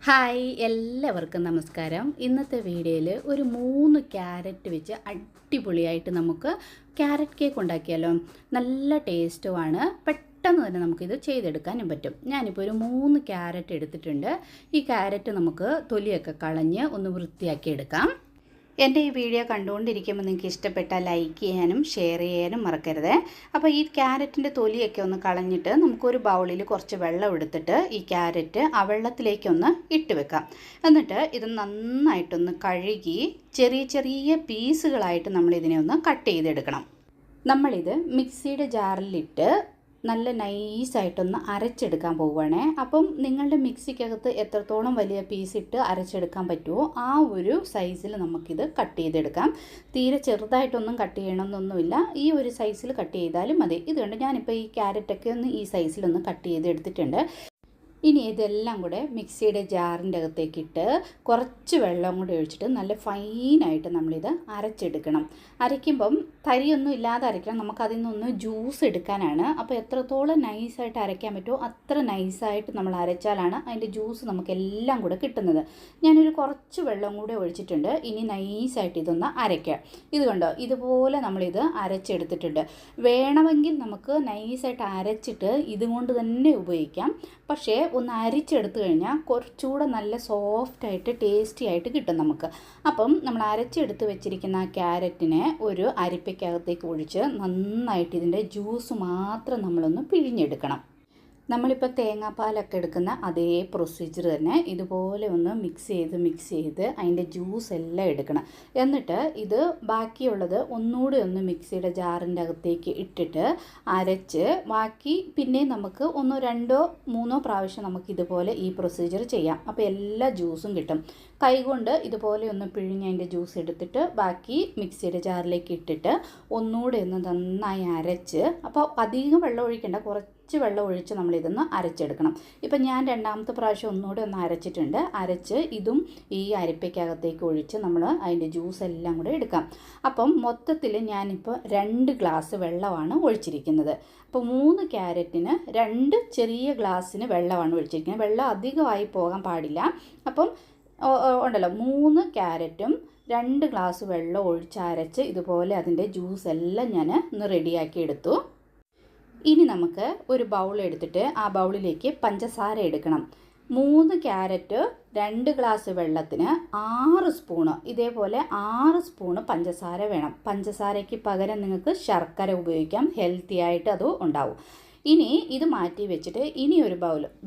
Hi എല്ലാവർക്കും നമസ്കാരം. ഇന്നത്തെ വീഡിയോയിൽ ഒരു 3 ക്യാരറ്റ് വെച്ച് അടിപൊളിയായിട്ട് നമുക്ക് ക്യാരറ്റ് കേക്ക് ഉണ്ടാക്കിയാലോ. നല്ല ടേസ്റ്റുമാണ്, പെട്ടെന്ന് തന്നെ നമുക്കിത് ചെയ്തെടുക്കാനും പറ്റും. ഞാനിപ്പോൾ ഒരു 3 ക്യാരറ്റ് എടുത്തിട്ടുണ്ട്. ഈ ക്യാരറ്റ് നമുക്ക് തൊലിയൊക്കെ കളഞ്ഞ് ഒന്ന് വൃത്തിയാക്കി എടുക്കാം. എൻ്റെ ഈ വീഡിയോ കണ്ടുകൊണ്ടിരിക്കുമ്പോൾ നിങ്ങൾക്ക് ഇഷ്ടപ്പെട്ടാൽ ലൈക്ക് ചെയ്യാനും ഷെയർ ചെയ്യാനും മറക്കരുത്. അപ്പോൾ ഈ ക്യാരറ്റിൻ്റെ തൊലിയൊക്കെ ഒന്ന് കളഞ്ഞിട്ട് നമുക്കൊരു ബൗളിൽ കുറച്ച് വെള്ളം എടുത്തിട്ട് ഈ ക്യാരറ്റ് ആ വെള്ളത്തിലേക്കൊന്ന് ഇട്ട് വെക്കാം. എന്നിട്ട് ഇത് നന്നായിട്ടൊന്ന് കഴുകി ചെറിയ ചെറിയ പീസുകളായിട്ട് നമ്മളിതിനെ ഒന്ന് കട്ട് ചെയ്തെടുക്കണം. നമ്മളിത് മിക്സിയുടെ ജാറിലിട്ട് നല്ല നൈസായിട്ടൊന്ന് അരച്ചെടുക്കാൻ പോവുകയാണേ. അപ്പം നിങ്ങളുടെ മിക്സിക്കകത്ത് എത്രത്തോളം വലിയ പീസിട്ട് അരച്ചെടുക്കാൻ പറ്റുമോ ആ ഒരു സൈസിൽ നമുക്കിത് കട്ട് ചെയ്തെടുക്കാം. തീരെ ചെറുതായിട്ടൊന്നും കട്ട് ചെയ്യണമെന്നൊന്നുമില്ല, ഈ ഒരു സൈസിൽ കട്ട് ചെയ്താലും മതി. ഇതുകൊണ്ട് ഞാനിപ്പോൾ ഈ ക്യാരറ്റൊക്കെ ഒന്ന് ഈ സൈസിലൊന്ന് കട്ട് ചെയ്തെടുത്തിട്ടുണ്ട്. ഇനി ഇതെല്ലാം കൂടെ മിക്സിയുടെ ജാറിൻ്റെ അകത്തേക്കിട്ട് കുറച്ച് വെള്ളം കൂടി ഒഴിച്ചിട്ട് നല്ല ഫൈനായിട്ട് നമ്മളിത് അരച്ചെടുക്കണം. അരയ്ക്കുമ്പം തരിയൊന്നും ഇല്ലാതെ അരയ്ക്കണം, നമുക്കതിൽ നിന്നൊന്ന് ജ്യൂസ് എടുക്കാനാണ്. അപ്പോൾ എത്രത്തോളം നൈസായിട്ട് അരയ്ക്കാൻ പറ്റുമോ അത്ര നൈസായിട്ട് നമ്മൾ അരച്ചാലാണ് അതിൻ്റെ ജ്യൂസ് നമുക്കെല്ലാം കൂടെ കിട്ടുന്നത്. ഞാനൊരു കുറച്ച് വെള്ളം കൂടെ ഒഴിച്ചിട്ടുണ്ട്. ഇനി നൈസായിട്ട് ഇതൊന്ന് അരയ്ക്കാം. ഇത് കണ്ടോ, ഇതുപോലെ നമ്മളിത് അരച്ചെടുത്തിട്ടുണ്ട്. വേണമെങ്കിൽ നമുക്ക് നൈസായിട്ട് അരച്ചിട്ട് ഇതുകൊണ്ട് തന്നെ ഉപയോഗിക്കാം. പക്ഷേ ഒന്ന് അരിച്ചെടുത്തു കഴിഞ്ഞാൽ കുറച്ചുകൂടെ നല്ല സോഫ്റ്റായിട്ട് ടേസ്റ്റി ആയിട്ട് കിട്ടും നമുക്ക്. അപ്പം നമ്മൾ അരച്ചെടുത്ത് വെച്ചിരിക്കുന്ന ആ ക്യാരറ്റിനെ ഒരു അരിപ്പയ്ക്കകത്തേക്ക് ഒഴിച്ച് നന്നായിട്ട് ഇതിൻ്റെ ജ്യൂസ് മാത്രം നമ്മളൊന്ന് പിഴിഞ്ഞെടുക്കണം. നമ്മളിപ്പോൾ തേങ്ങാപ്പാലൊക്കെ എടുക്കുന്ന അതേ പ്രൊസീജിയർ തന്നെ ഇതുപോലെ ഒന്ന് മിക്സ് ചെയ്ത് അതിൻ്റെ ജ്യൂസ് എല്ലാം എടുക്കണം. എന്നിട്ട് ഇത് ബാക്കിയുള്ളത് ഒന്നുകൂടി ഒന്ന് മിക്സിയുടെ ജാറിൻ്റെ അകത്തേക്ക് ഇട്ടിട്ട് അരച്ച് ബാക്കി പിന്നെ നമുക്ക് 1, 2, 3 പ്രാവശ്യം നമുക്കിതുപോലെ ഈ പ്രൊസീജിയർ ചെയ്യാം. അപ്പോൾ എല്ലാ ജ്യൂസും കിട്ടും. കൈകൊണ്ട് ഇതുപോലെ ഒന്ന് പിഴിഞ്ഞ് അതിൻ്റെ ജ്യൂസ് എടുത്തിട്ട് ബാക്കി മിക്സിയുടെ ജാറിലേക്ക് ഇട്ടിട്ട് ഒന്നുകൂടി ഒന്ന് നന്നായി അരച്ച്, അപ്പോൾ അധികം വെള്ളം ഒഴിക്കേണ്ട, കുറച്ച് വെള്ളം ഒഴിച്ച് നമ്മളിതൊന്ന് അരച്ചെടുക്കണം. ഇപ്പം ഞാൻ രണ്ടാമത്തെ പ്രാവശ്യം ഒന്നുകൂടി ഒന്ന് അരച്ചിട്ടുണ്ട്. അരച്ച് ഇതും ഈ അരിപ്പയ്ക്കകത്തേക്ക് ഒഴിച്ച് നമ്മൾ അതിൻ്റെ ജ്യൂസ് എല്ലാം കൂടെ എടുക്കാം. അപ്പം മൊത്തത്തിൽ ഞാനിപ്പോൾ 2 ഗ്ലാസ് വെള്ളമാണ് ഒഴിച്ചിരിക്കുന്നത്. അപ്പോൾ 3 ക്യാരറ്റിന് 2 ചെറിയ ഗ്ലാസ്സിന് വെള്ളമാണ് ഒഴിച്ചിരിക്കുന്നത്. വെള്ളം അധികമായി പോകാൻ പാടില്ല. അപ്പം ഉണ്ടല്ലോ, 3 ക്യാരറ്റും 2 ഗ്ലാസ് വെള്ളം ഒഴിച്ച് അരച്ച് ഇതുപോലെ അതിൻ്റെ ജ്യൂസ് എല്ലാം ഞാൻ ഒന്ന് റെഡിയാക്കി എടുത്തു. ഇനി നമുക്ക് ഒരു ബൗൾ എടുത്തിട്ട് ആ ബൗളിലേക്ക് പഞ്ചസാര എടുക്കണം. 3 ക്യാരറ്റ് 2 ഗ്ലാസ് വെള്ളത്തിന് 6 സ്പൂണ്, ഇതേപോലെ 6 സ്പൂണ് പഞ്ചസാര വേണം. പഞ്ചസാരയ്ക്ക് പകരം നിങ്ങൾക്ക് ശർക്കര ഉപയോഗിക്കാം, ഹെൽത്തി ആയിട്ട് അത് ഉണ്ടാവും. ഇനി ഇത് മാറ്റി വെച്ചിട്ട്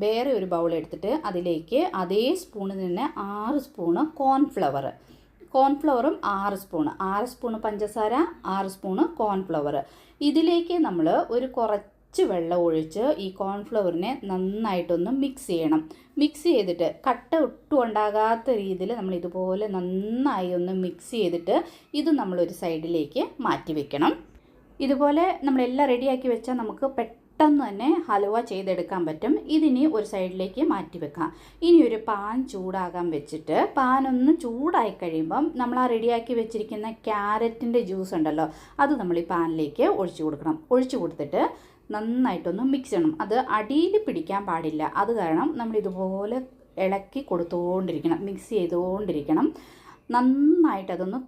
വേറെ ഒരു ബൗൾ എടുത്തിട്ട് അതിലേക്ക് അതേ സ്പൂണിൽ തന്നെ 6 സ്പൂണ് കോൺഫ്ലവറും 6 സ്പൂണ് പഞ്ചസാര, 6 സ്പൂണ് കോൺഫ്ലവർ. ഇതിലേക്ക് നമ്മൾ ഒരു കുറച്ച് വെള്ളം ഒഴിച്ച് ഈ കോൺഫ്ലവറിനെ നന്നായിട്ടൊന്ന് മിക്സ് ചെയ്യണം. മിക്സ് ചെയ്തിട്ട് കട്ട ഒട്ടും ഉണ്ടാകാത്ത രീതിയിൽ നമ്മൾ ഇതുപോലെ നന്നായി ഒന്ന് മിക്സ് ചെയ്തിട്ട് ഇത് നമ്മളൊരു സൈഡിലേക്ക് മാറ്റി വെക്കണം. ഇതുപോലെ നമ്മളെല്ലാം റെഡിയാക്കി വെച്ചാൽ നമുക്ക് പെട്ടെന്ന് തന്നെ ഹലുവ ചെയ്തെടുക്കാൻ പറ്റും. ഇതിനി ഒരു സൈഡിലേക്ക് മാറ്റി വെക്കാം. ഇനി ഒരു പാൻ ചൂടാകാൻ വെച്ചിട്ട് പാൻ ഒന്ന് ചൂടായി കഴിയുമ്പം നമ്മൾ ആ റെഡിയാക്കി വെച്ചിരിക്കുന്ന ക്യാരറ്റിൻ്റെ ജ്യൂസ് ഉണ്ടല്ലോ, അത് നമ്മൾ ഈ പാനിലേക്ക് ഒഴിച്ചു കൊടുത്തിട്ട് നന്നായിട്ടൊന്ന് മിക്സ് ചെയ്യണം. അത് അടിയിൽ പിടിക്കാൻ പാടില്ല. അത് കാരണം നമ്മൾ ഇതുപോലെ ഇളക്കി കൊടുത്തുകൊണ്ടിരിക്കണം, മിക്സ് ചെയ്തുകൊണ്ടിരിക്കണം. നന്നായിട്ട് അതൊന്ന്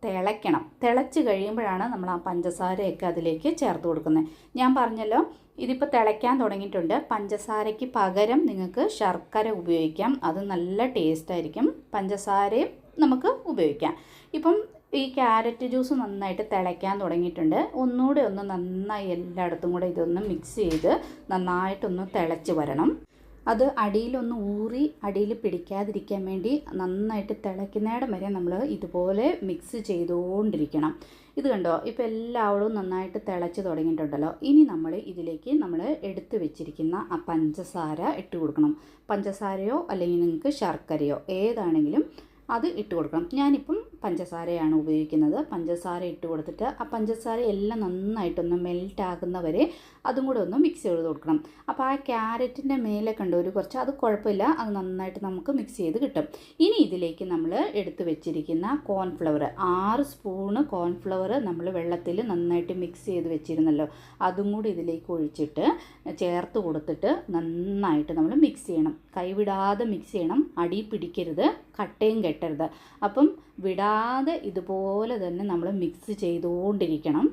തിളച്ച് കഴിയുമ്പോഴാണ് നമ്മൾ ആ പഞ്ചസാരയൊക്കെ അതിലേക്ക് ചേർത്ത് കൊടുക്കുന്നത്. ഞാൻ പറഞ്ഞല്ലോ, ഇതിപ്പോൾ തിളയ്ക്കാൻ തുടങ്ങിയിട്ടുണ്ട്. പഞ്ചസാരയ്ക്ക് പകരം നിങ്ങൾക്ക് ശർക്കര ഉപയോഗിക്കാം, അത് നല്ല ടേസ്റ്റായിരിക്കും. പഞ്ചസാരയും നമുക്ക് ഉപയോഗിക്കാം. ഇപ്പം ഈ ക്യാരറ്റ് ജ്യൂസ് നന്നായിട്ട് തിളയ്ക്കാൻ തുടങ്ങിയിട്ടുണ്ട്. ഒന്നുകൂടെ ഒന്ന് നന്നായി എല്ലായിടത്തും കൂടെ ഇതൊന്ന് മിക്സ് ചെയ്ത് നന്നായിട്ടൊന്ന് തിളച്ച് വരണം. അത് അടിയിലൊന്ന് ഊറി അടിയിൽ പിടിക്കാതിരിക്കാൻ വേണ്ടി നന്നായിട്ട് തിളയ്ക്കുന്നിടം വരെ നമ്മൾ ഇതുപോലെ മിക്സ് ചെയ്തുകൊണ്ടിരിക്കണം. ഇത് കണ്ടോ, ഇപ്പോൾ എല്ലാവരും നന്നായിട്ട് തിളച്ച് തുടങ്ങിയിട്ടുണ്ടല്ലോ. ഇനി നമ്മൾ ഇതിലേക്ക് നമ്മൾ എടുത്തു വെച്ചിരിക്കുന്ന ആ പഞ്ചസാര ഇട്ട് കൊടുക്കണം. പഞ്ചസാരയോ അല്ലെങ്കിൽ നിങ്ങൾക്ക് ശർക്കരയോ ഏതാണെങ്കിലും അത് ഇട്ട് കൊടുക്കണം. ഞാനിപ്പം പഞ്ചസാരയാണ് ഉപയോഗിക്കുന്നത്. പഞ്ചസാര ഇട്ട് കൊടുത്തിട്ട് ആ പഞ്ചസാര എല്ലാം നന്നായിട്ടൊന്ന് മെൽറ്റ് ആകുന്നവരെ അതും കൂടെ ഒന്ന് മിക്സ് ചെയ്ത് കൊടുക്കണം. അപ്പോൾ ആ ക്യാരറ്റിൻ്റെ മേലെ കണ്ട ഒരു കുറച്ച് അത് കുഴപ്പമില്ല, അത് നന്നായിട്ട് നമുക്ക് മിക്സ് ചെയ്ത് കിട്ടും. ഇനി ഇതിലേക്ക് നമ്മൾ എടുത്ത് വെച്ചിരിക്കുന്ന കോൺഫ്ലവർ 6 സ്പൂണ് കോൺഫ്ലവർ നമ്മൾ വെള്ളത്തിൽ നന്നായിട്ട് മിക്സ് ചെയ്ത് വെച്ചിരുന്നല്ലോ, അതും കൂടി ഇതിലേക്ക് ഒഴിച്ചിട്ട് ചേർത്ത് കൊടുത്തിട്ട് നന്നായിട്ട് നമ്മൾ മിക്സ് ചെയ്യണം. കൈവിടാതെ മിക്സ് ചെയ്യണം, അടി പിടിക്കരുത്, കട്ടയും കെട്ടരുത്. അപ്പം വിടാതെ ഇതുപോലെ തന്നെ നമ്മൾ മിക്സ് ചെയ്തുകൊണ്ടിരിക്കണം.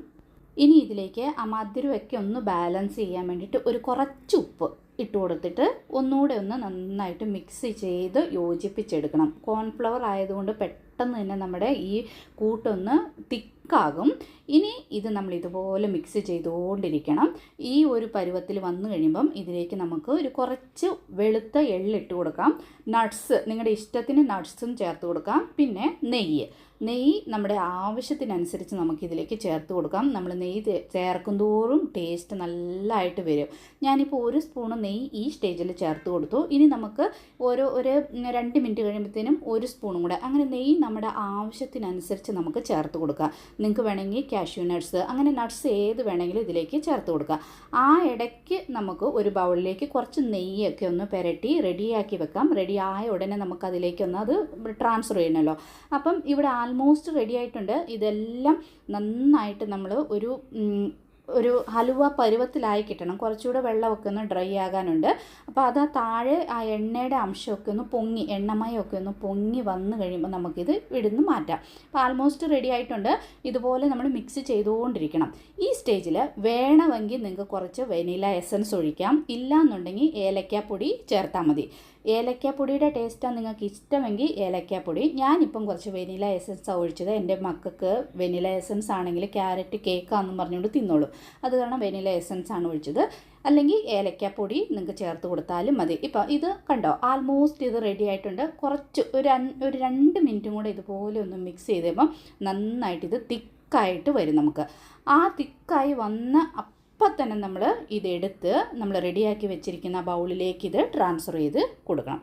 ഇനി ഇതിലേക്ക് ആ മധുരമൊക്കെ ഒന്ന് ബാലൻസ് ചെയ്യാൻ വേണ്ടിയിട്ട് ഒരു കുറച്ച് ഉപ്പ് ഇട്ട് കൊടുത്തിട്ട് ഒന്നുകൂടെ ഒന്ന് നന്നായിട്ട് മിക്സ് ചെയ്ത് യോജിപ്പിച്ചെടുക്കണം. കോൺഫ്ലവർ ആയതുകൊണ്ട് പെട്ടെന്ന് തന്നെ നമ്മുടെ ഈ കൂട്ടൊന്ന് തിക്കാകും. ഇനി ഇത് നമ്മൾ ഇതുപോലെ മിക്സ് ചെയ്തുകൊണ്ടിരിക്കണം. ഈ ഒരു പരുവത്തിൽ വന്നു കഴിയുമ്പം ഇതിലേക്ക് നമുക്ക് ഒരു കുറച്ച് വെളുത്ത എള്ളിട്ട് കൊടുക്കാം. നട്ട്സ് നിങ്ങളുടെ ഇഷ്ടത്തിന് നട്ട്സും ചേർത്ത് കൊടുക്കാം. പിന്നെ നെയ്യ് നമ്മുടെ ആവശ്യത്തിനനുസരിച്ച് നമുക്കിതിലേക്ക് ചേർത്ത് കൊടുക്കാം. നമ്മൾ നെയ്യ് ചേർക്കും തോറും ടേസ്റ്റ് നല്ലതായിട്ട് വരും. ഞാനിപ്പോൾ 1 സ്പൂണ് നെയ്യ് ഈ സ്റ്റേജിൽ ചേർത്ത് കൊടുത്തു. ഇനി നമുക്ക് ഒരു 2 മിനിറ്റ് കഴിയുമ്പോഴത്തേനും 1 സ്പൂണും കൂടെ, അങ്ങനെ നെയ്യ് നമ്മുടെ ആവശ്യത്തിനനുസരിച്ച് നമുക്ക് ചേർത്ത് കൊടുക്കാം. നിങ്ങൾക്ക് വേണമെങ്കിൽ കാഷ്യൂ നട്ട്സ്, അങ്ങനെ നട്ട്സ് ഏത് വേണമെങ്കിലും ഇതിലേക്ക് ചേർത്ത് കൊടുക്കുക. ആ ഇടയ്ക്ക് നമുക്ക് ഒരു ബൗളിലേക്ക് കുറച്ച് നെയ്യൊക്കെ ഒന്ന് പുരട്ടി റെഡിയാക്കി വെക്കാം. റെഡിയായ ഉടനെ നമുക്കതിലേക്കൊന്ന് അത് ട്രാൻസ്ഫർ ചെയ്യണമല്ലോ. അപ്പം ഇവിടെ ആൾമോസ്റ്റ് റെഡി ആയിട്ടുണ്ട്. ഇതെല്ലാം നന്നായിട്ട് നമ്മൾ ഒരു ഹലുവ പരുവത്തിലായി കിട്ടണം. കുറച്ചുകൂടെ വെള്ളമൊക്കെ ഒന്ന് ഡ്രൈ ആകാനുണ്ട്. അപ്പോൾ അത് താഴെ ആ എണ്ണയുടെ അംശമൊക്കെ ഒന്ന് പൊങ്ങി, എണ്ണമയമൊക്കെ ഒന്ന് പൊങ്ങി വന്നു കഴിയുമ്പോൾ നമുക്കിത് ഇവിടുന്ന് മാറ്റാം. അപ്പോൾ ആൾമോസ്റ്റ് റെഡി ആയിട്ടുണ്ട്. ഇതുപോലെ നമ്മൾ മിക്സ് ചെയ്തുകൊണ്ടിരിക്കണം. ഈ സ്റ്റേജിൽ വേണമെങ്കിൽ നിങ്ങൾക്ക് കുറച്ച് വെനില എസൻസ് ഒഴിക്കാം, ഇല്ലയെന്നുണ്ടെങ്കിൽ ഏലക്കാപ്പൊടി ചേർത്താൽ മതി. ഏലക്കാപ്പൊടിയുടെ ടേസ്റ്റാണ് നിങ്ങൾക്ക് ഇഷ്ടമെങ്കിൽ ഏലക്കാപ്പൊടി. ഞാനിപ്പം കുറച്ച് വെനില എസൻസാണ് ഒഴിച്ചത്. എൻ്റെ മക്കൾക്ക് വെനില എസൻസ് ആണെങ്കിൽ ക്യാരറ്റ് കേക്കാണെന്ന് പറഞ്ഞുകൊണ്ട് തിന്നോളും. അത് കാരണം വെനില എസൻസ് ആണ് ഒഴിച്ചത്. അല്ലെങ്കിൽ ഏലക്കാപ്പൊടി നിങ്ങൾക്ക് ചേർത്ത് കൊടുത്താലും മതി. ഇപ്പം ഇത് കണ്ടോ, ആൾമോസ്റ്റ് ഇത് റെഡി ആയിട്ടുണ്ട്. കുറച്ച് ഒരു 2 മിനിറ്റും കൂടെ ഇതുപോലെ ഒന്ന് മിക്സ് ചെയ്തപ്പം നന്നായിട്ട് ഇത് തിക്കായിട്ട് വരും. നമുക്ക് ആ തിക്കായി വന്ന അപ്പം തന്നെ നമ്മൾ ഇതെടുത്ത് നമ്മൾ റെഡിയാക്കി വെച്ചിരിക്കുന്ന ബൗളിലേക്ക് ഇത് ട്രാൻസ്ഫർ ചെയ്ത് കൊടുക്കണം.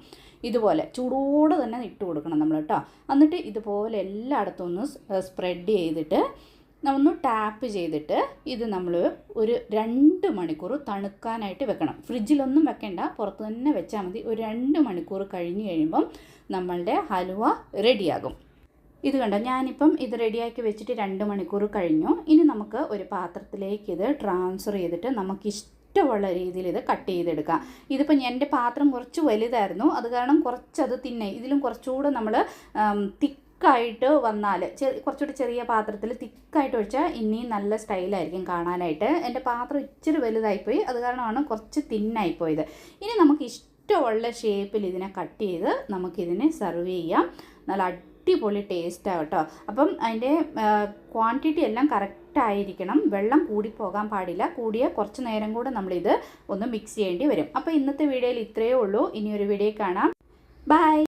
ഇതുപോലെ ചൂടോടെ തന്നെ ഇട്ട് കൊടുക്കണം നമ്മൾ കേട്ടോ. എന്നിട്ട് ഇതുപോലെ എല്ലായിടത്തും ഒന്ന് സ്പ്രെഡ് ചെയ്തിട്ട് ഒന്ന് ടാപ്പ് ചെയ്തിട്ട് ഇത് നമ്മൾ ഒരു 2 മണിക്കൂർ തണുക്കാനായിട്ട് വെക്കണം. ഫ്രിഡ്ജിലൊന്നും വെക്കേണ്ട, പുറത്ത് തന്നെ വെച്ചാൽ മതി. ഒരു 2 മണിക്കൂർ കഴിഞ്ഞ് കഴിയുമ്പം നമ്മളുടെ ഹലുവ റെഡിയാകും. ഇത് കണ്ടോ, ഞാനിപ്പം ഇത് റെഡിയാക്കി വെച്ചിട്ട് 2 മണിക്കൂർ കഴിഞ്ഞു. ഇനി നമുക്ക് ഒരു പാത്രത്തിലേക്ക് ഇത് ട്രാൻസ്ഫർ ചെയ്തിട്ട് നമുക്കിഷ്ടമുള്ള രീതിയിൽ ഇത് കട്ട് ചെയ്തെടുക്കാം. ഇതിപ്പം എൻ്റെ പാത്രം കുറച്ച് വലുതായിരുന്നു, അത് കാരണം കുറച്ചത് ഇതിലും കുറച്ചുകൂടെ നമ്മൾ തിക്കായിട്ട് വന്നാൽ കുറച്ചുകൂടി ചെറിയ പാത്രത്തിൽ തിക്കായിട്ട് ഒഴിച്ചാൽ ഇനിയും നല്ല സ്റ്റൈലായിരിക്കും കാണാനായിട്ട്. എൻ്റെ പാത്രം ഇച്ചിരി വലുതായിപ്പോയി, അത് കാരണമാണ് കുറച്ച് തിന്നായിപ്പോയത്. ഇനി നമുക്ക് ഇഷ്ടമുള്ള ഷേപ്പിൽ ഇതിനെ കട്ട് ചെയ്ത് നമുക്കിതിനെ സെർവ് ചെയ്യാം. നല്ല അടിപൊളി ടേസ്റ്റാണ് കേട്ടോ. അപ്പം അതിൻ്റെ ക്വാണ്ടിറ്റി എല്ലാം കറക്റ്റായിരിക്കണം. വെള്ളം കൂടിപ്പോകാൻ പാടില്ല. കൂടിയ കുറച്ച് നേരം കൂടെ നമ്മളിത് ഒന്ന് മിക്സ് ചെയ്യേണ്ടി വരും. അപ്പോൾ ഇന്നത്തെ വീഡിയോയിൽ ഇത്രയേ ഉള്ളൂ. ഇനിയൊരു വീഡിയോ കാണാം. ബൈ.